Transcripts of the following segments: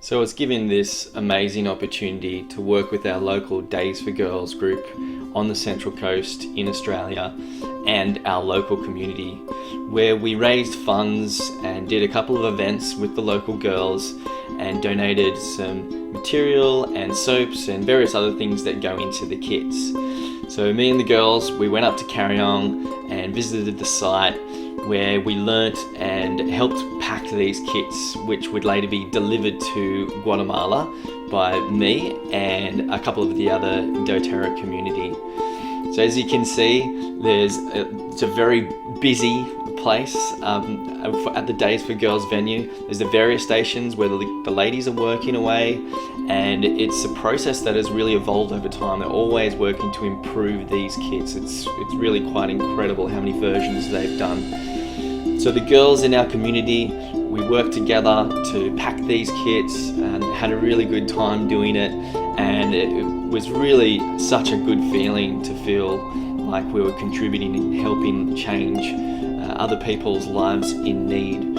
So I was given this amazing opportunity to work with our local Days for Girls group on the Central Coast in Australia and our local community, where we raised funds and did a couple of events with the local girls and donated some material and soaps and various other things that go into the kits. So me and the girls, we went up to Carryong and visited the site where we learnt and helped pack these kits, which would later be delivered to Guatemala by me and a couple of the other doTERRA community. So as you can see, it's a very busy place at the Days for Girls venue. There's the various stations where the ladies are working away, and it's a process that has really evolved over time. They're always working to improve these kits. It's really quite incredible how many versions they've done. So the girls in our community, we worked together to pack these kits and had a really good time doing it, and it was really such a good feeling to feel like we were contributing and helping change other people's lives in need.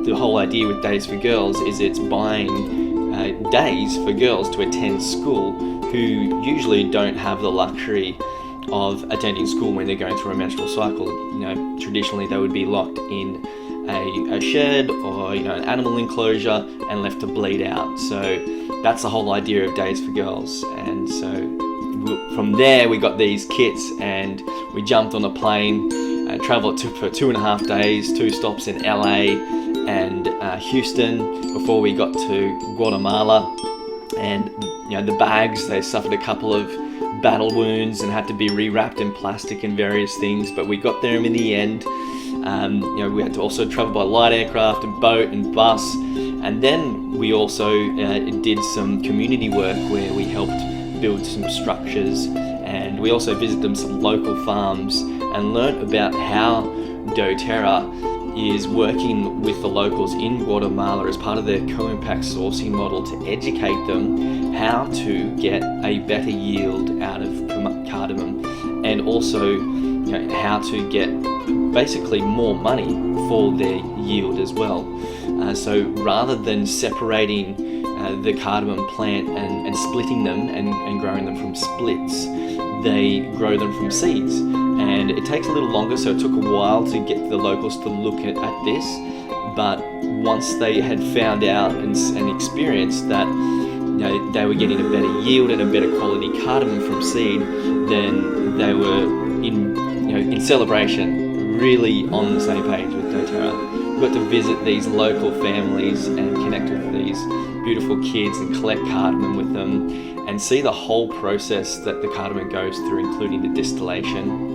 The whole idea with Days for Girls is it's buying days for girls to attend school who usually don't have the luxury of attending school when they're going through a menstrual cycle. Traditionally they would be locked in a shed or an animal enclosure and left to bleed out. So that's the whole idea of Days for Girls. And so from there we got these kits and we jumped on a plane, travelled for 2.5 days, 2 stops in LA and Houston before we got to Guatemala. And the bags, they suffered a couple of battle wounds and had to be rewrapped in plastic and various things, but we got there in the end. We had to also travel by light aircraft and boat and bus, and then we also did some community work where we helped build some structures, and we also visited some local farms and learnt about how doTERRA is working with the locals in Guatemala as part of their co-impact sourcing model to educate them how to get a better yield out of cardamom, and also how to get basically more money for their yield as well. So rather than separating the cardamom plant and splitting them and growing them from splits, they grow them from seeds. And it takes a little longer, so it took a while to get the locals to look at this. But once they had found out and experienced that they were getting a better yield and a better quality cardamom from seed, then they were in celebration, really on the same page with doTERRA. We got to visit these local families and connect with these beautiful kids and collect cardamom with them and see the whole process that the cardamom goes through, including the distillation.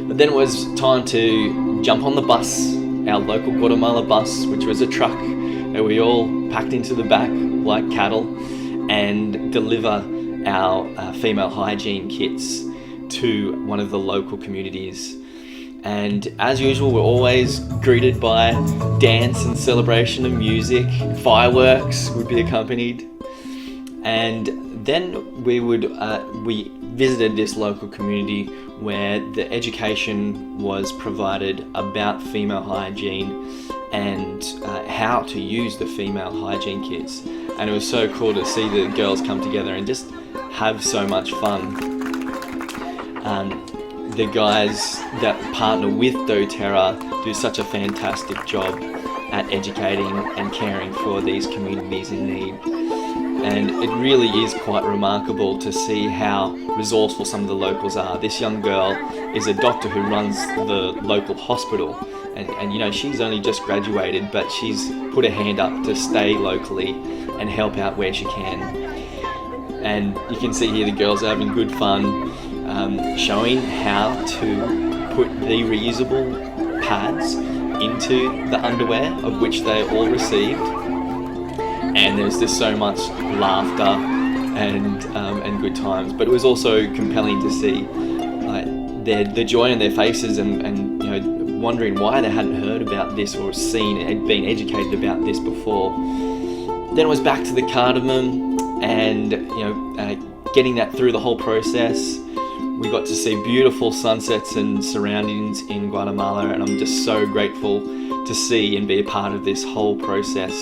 But then it was time to jump on the bus, our local Guatemala bus, which was a truck that we all packed into the back like cattle, and deliver our female hygiene kits to one of the local communities. And as usual, we're always greeted by dance and celebration and music. Fireworks would be accompanied. And then we visited this local community where the education was provided about female hygiene and how to use the female hygiene kits. And it was so cool to see the girls come together and just have so much fun. The guys that partner with doTERRA do such a fantastic job at educating and caring for these communities in need. And it really is quite remarkable to see how resourceful some of the locals are. This young girl is a doctor who runs the local hospital, and she's only just graduated, but she's put her hand up to stay locally and help out where she can. And you can see here the girls are having good fun, showing how to put the reusable pads into the underwear, of which they all received. And there's just so much laughter and good times. But it was also compelling to see the joy in their faces and wondering why they hadn't heard about this or seen and been educated about this before. Then it was back to the cardamom and getting that through the whole process. We got to see beautiful sunsets and surroundings in Guatemala, and I'm just so grateful to see and be a part of this whole process,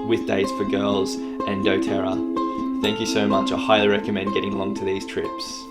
with Days for Girls and doTERRA. Thank you so much. I highly recommend getting along to these trips.